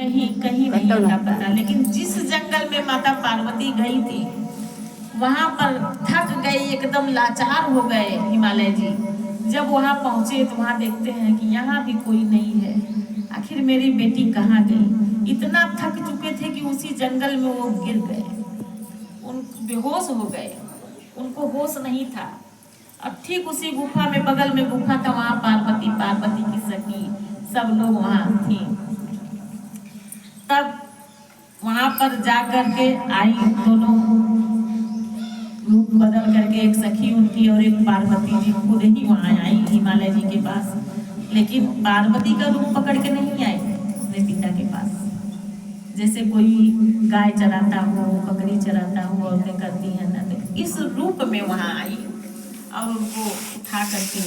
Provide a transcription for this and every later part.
नहीं, कहीं नहीं का पता, लेकिन जिस जंगल में माता पार्वती गई थी वहां पर थक गए, एकदम लाचार हो गए हिमालय जी। जब वहां पहुंचे तो वहां देखते हैं कि यहाँ भी कोई नहीं है। आखिर मेरी बेटी कहाँ गई? इतना थक चुके थे कि उसी जंगल में वो गिर गए, उन बेहोश हो गए, उनको होश नहीं था। अब ठीक उसी गुफा में, बगल में गुफा था, वहां पार्वती की सखी सब लोग वहां थी। तब वहां पर जा करके आई, दोनों रूप बदल करके, एक सखी उनकी और एक पार्वती जी खुद ही वहां आई हिमालय जी के पास। लेकिन पार्वती का रूप पकड़ के नहीं आई अपने पिता के पास, जैसे कोई गाय चराता हो, बकरी चराता हो, औरतें करती हैं ना, तो इस रूप में वहां आई और उनको उठा करके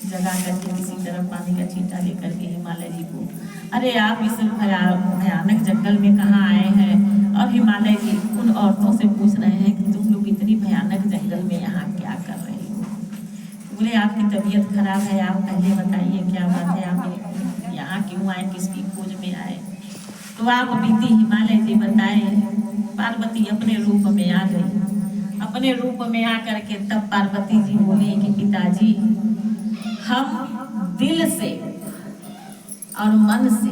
जगा करके किसी तरह पानी का छींटा लेकर के हिमालय जी को, अरे आप इस भयानक जंगल में कहाँ आए हैं? और हिमालय जी उन औरतों से पूछ रहे हैं कि तुम लोग इतनी भयानक जंगल में यहाँ क्या कर रहे हो? बोले आपकी तबीयत खराब है, आप पहले बताइए क्या बात है, आप यहाँ क्यों आए, किसकी खोज में आए? तो आप बीती हिमालय जी बताए। पार्वती अपने रूप में आ गई। अपने रूप में आकर के तब पार्वती जी बोली कि पिताजी, हम दिल से और मन से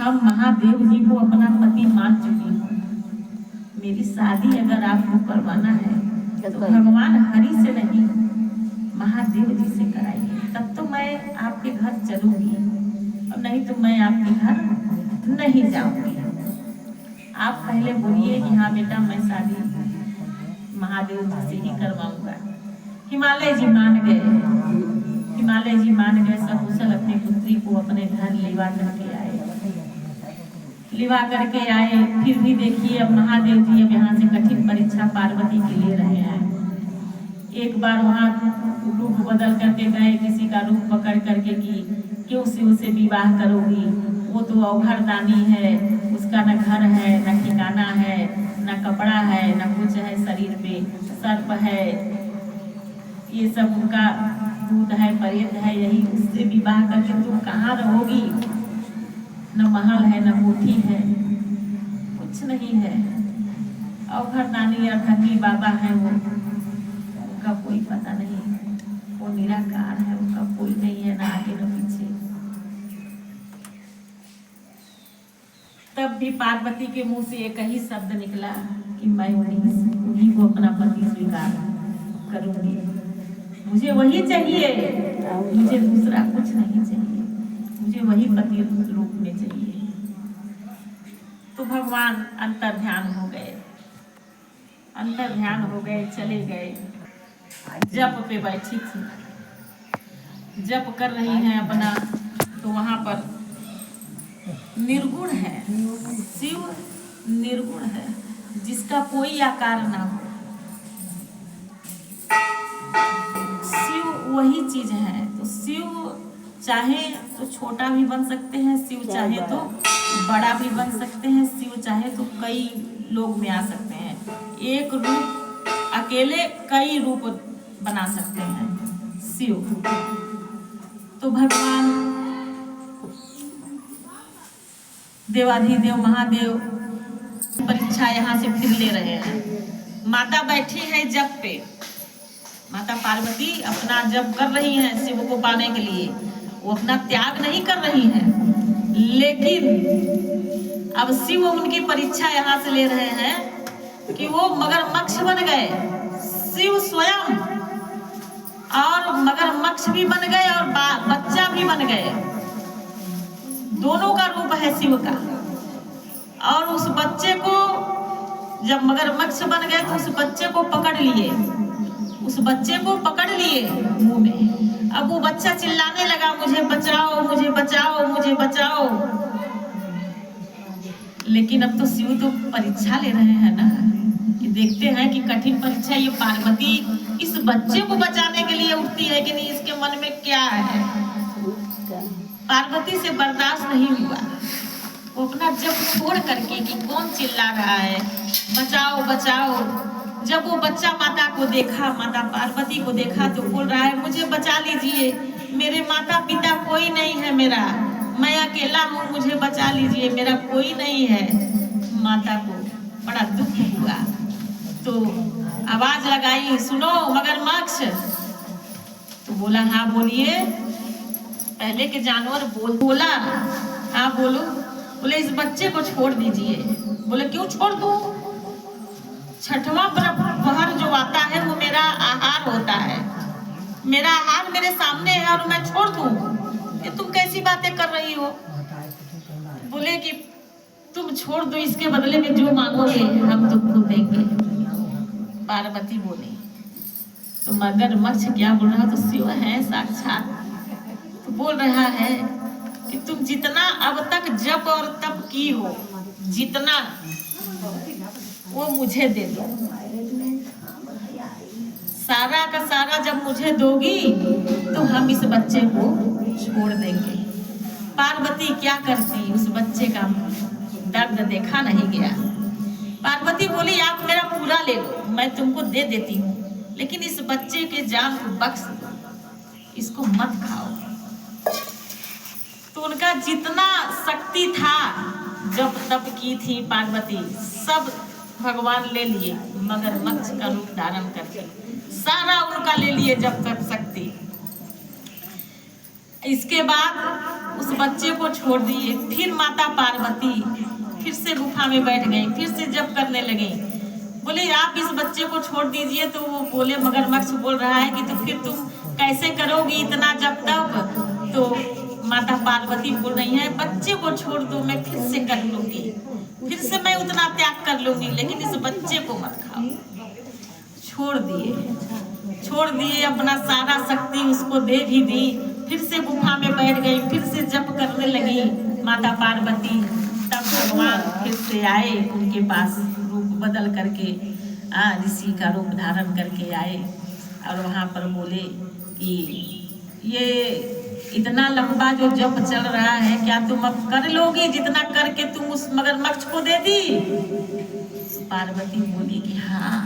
हम महादेव जी को अपना पति मान चुकी हूँ। मेरी शादी अगर आपको करवाना है तो भगवान हरि से नहीं, महादेव जी से कराइए, तब तो मैं आपके घर चलूंगी, और नहीं तो मैं आपके घर नहीं जाऊंगी। आप पहले बोलिए कि हाँ बेटा, मैं शादी महादेव जी से ही करवाऊंगा। हिमालय जी मान गए। हिमालय जी मान गए, सकुशल अपनी पुत्री को अपने घर लिवा करके आए। लिवा करके आए, फिर भी देखिए अब महादेव जी अब यहाँ से कठिन परीक्षा पार्वती की ले रहे हैं। एक बार वहाँ रूप बदल करके गए, किसी का रूप पकड़ करके कि क्यों शिव से विवाह करोगी? वो तो अवघड़दानी है, उसका न घर है, न ठिकाना है, न कपड़ा है, न कुछ है, शरीर पे सर्प है, ये सब उनका भूत है, प्रेत है, यही उससे विवाह करके तुम कहाँ रहोगी? न महल है, न कोठी है, कुछ नहीं है। अवघड़दानी अठंगी बाबा है, वो उनका कोई पता नहीं, वो निराकार है, उनका कोई नहीं है, ना आगे न पीछे। तब भी पार्वती के मुंह से एक ही शब्द निकला कि मैं उन्हीं को अपना पति स्वीकार करूंगी, मुझे वही चाहिए, मुझे दूसरा कुछ नहीं चाहिए, मुझे वही पति रूप में चाहिए। तो भगवान अंतर ध्यान हो गए, अंतर ध्यान हो गए, चले गए। जप पे बैठी थी, जप कर रही हैं अपना, तो वहां पर निर्गुण है, शिव निर्गुण है, जिसका कोई आकार ना हो। शिव वही चीज है। तो शिव चाहे तो छोटा भी बन सकते हैं, शिव चाहे तो बड़ा भी बन सकते हैं, शिव चाहे तो कई लोग में आ सकते हैं। एक रूप अकेले कई रूप बना सकते हैं शिव। तो भगवान देवाधिदेव महादेव परीक्षा यहाँ से फिर ले रहे हैं। माता बैठी है जप पे, माता पार्वती अपना जप कर रही हैं शिव को पाने के लिए, वो अपना त्याग नहीं कर रही हैं, लेकिन अब शिव उनकी परीक्षा यहाँ से ले रहे हैं कि वो मगरमच्छ बन गए, शिव स्वयं, और मगरमच्छ भी बन गए और बच्चा भी बन गए। दोनों का रूप है शिव का। और उस बच्चे को जब मगरमच्छ बन गए तो उस बच्चे को पकड़ लिए, उस बच्चे को पकड़ लिए मुंह में। अब वो बच्चा चिल्लाने लगा, मुझे बचाओ, मुझे बचाओ, मुझे बचाओ। लेकिन अब तो शिव तो परीक्षा ले रहे हैं ना, कि देखते हैं कि कठिन परीक्षा ये पार्वती इस बच्चे को बचाने के लिए उठती है कि नहीं, इसके मन में क्या है। पार्वती से बर्दाश्त नहीं हुआ, वो अपना जब छोड़ करके कि कौन चिल्ला रहा है, बचाओ बचाओ। जब वो बच्चा माता को देखा, माता पार्वती को देखा, तो बोल रहा है, मुझे बचा लीजिए, मेरे माता पिता कोई नहीं है मेरा, मैं अकेला हूँ, मुझे बचा लीजिए, मेरा कोई नहीं है। माता को बड़ा दुख हुआ तो आवाज लगाई, सुनो मगरमच्छ। तो बोला हाँ बोलिए। पहले के जानवर बोला हाँ बोलो। बोले इस बच्चे को छोड़ दीजिए। बोले क्यों छोड़ दूं? छठवां प्रहर जो आता है वो मेरा आहार होता है, मेरा आहार मेरे सामने है और मैं छोड़ दूं? ये तुम कैसी बातें कर रही हो? बोले कि तुम छोड़ दो, इसके बदले में जो मांगोगे हम तुमको देंगे। पार्वती बोली तो मगरमच्छ क्या बोल रहा? तो शिव है साक्षात। तो बोल रहा है कि तुम जितना अब तक जप और तप की हो, जितना वो मुझे दे दो। सारा का सारा जब मुझे दोगी तो हम इस बच्चे को छोड़ देंगे। पार्वती क्या करती, उस बच्चे का दर्द देखा नहीं गया। पार्वती बोली आप मेरा पूरा ले लो, मैं तुमको दे देती हूँ, लेकिन इस बच्चे के जान को बख्श दो, इसको मत खाओ। तो उनका जितना शक्ति था, जब तप की थी पार्वती, सब भगवान ले लिए मगरमच्छ का रूप धारण करके, सारा उनका ले लिए जब तक शक्ति। इसके बाद उस बच्चे को छोड़ दिए। फिर माता पार्वती फिर से गुफा में बैठ गई, फिर से जप करने लगी। बोले आप इस बच्चे को छोड़ दीजिए। तो वो बोले, मगरमच्छ बोल रहा है कि तो फिर तुम कैसे करोगी इतना जप तप? तो माता पार्वती बोल रही है बच्चे को छोड़ दो, मैं फिर से कर लूंगी, फिर से मैं उतना त्याग कर लूंगी, लेकिन इस बच्चे को मत खाओ। छोड़ दिए, अपना सारा शक्ति उसको दे भी दी। फिर से गुफा में बैठ गई, फिर से जप करने लगी माता पार्वती। तब भगवान फिर से आए उनके पास, रूप बदल करके ऋषि का रूप धारण करके आए और वहाँ पर बोले कि ये इतना लंबा जो जप चल रहा है, क्या तुम अब कर लोगी जितना करके तुम उस मगरमच्छ को दे दी? पार्वती बोली कि हाँ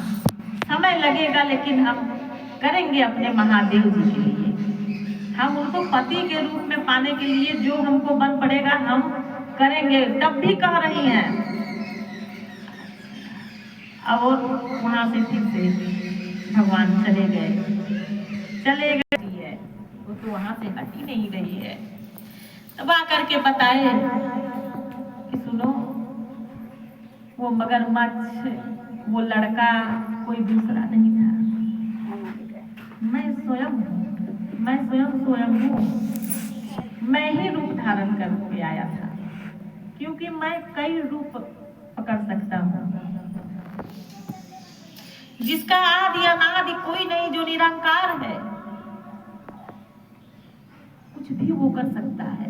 समय लगेगा, लेकिन हम करेंगे अपने महादेव जी के लिए। हम उनको पति के रूप में पाने के लिए जो हमको बन पड़ेगा हम करेंगे। तब भी कह रही हैं। अब वहां से फिर से भगवान चले गए। वो तो वहां से हट ही नहीं रही है। तब आकर के बताए कि सुनो, वो मगरमच्छ, वो लड़का कोई दूसरा नहीं था, मैं स्वयं हूँ। मैं ही रूप धारण करके आया था, क्योंकि मैं कई रूप पकड़ सकता हूँ। जिसका आदि अनादि कोई नहीं, जो निरंकार है, कुछ भी वो कर सकता है।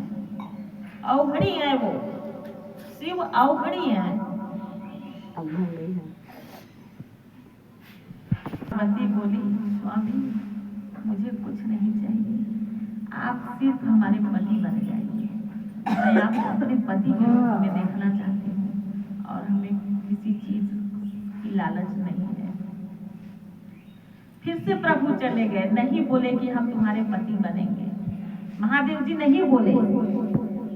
अवघड़ी है वो, शिव अवघड़ी है। पार्वती बोली स्वामी मुझे कुछ नहीं चाहिए, आप सिर्फ हमारे पति बन जाइए। मैं आपको अपने पति के रूप में देखना चाहती हूँ और हमें किसी चीज की लालच नहीं है। फिर से प्रभु चले गए, नहीं बोले कि हम तुम्हारे पति बनेंगे। महादेव जी नहीं बोले,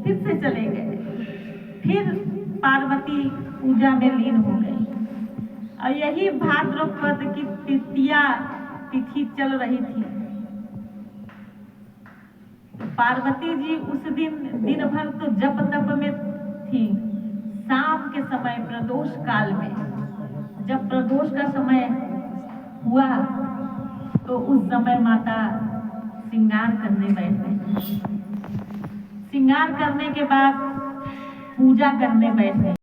फिर से चले गए। फिर पार्वती पूजा में लीन हो गई। और यही भाद्रपद की तृतीया तिथि चल रही थी। पार्वती जी उस दिन भर तो जप तप में थी। शाम के समय प्रदोष काल में, जब प्रदोष का समय हुआ तो उस समय माता श्रृंगार करने बैठ गई। श्रृंगार करने के बाद पूजा करने बैठ गई।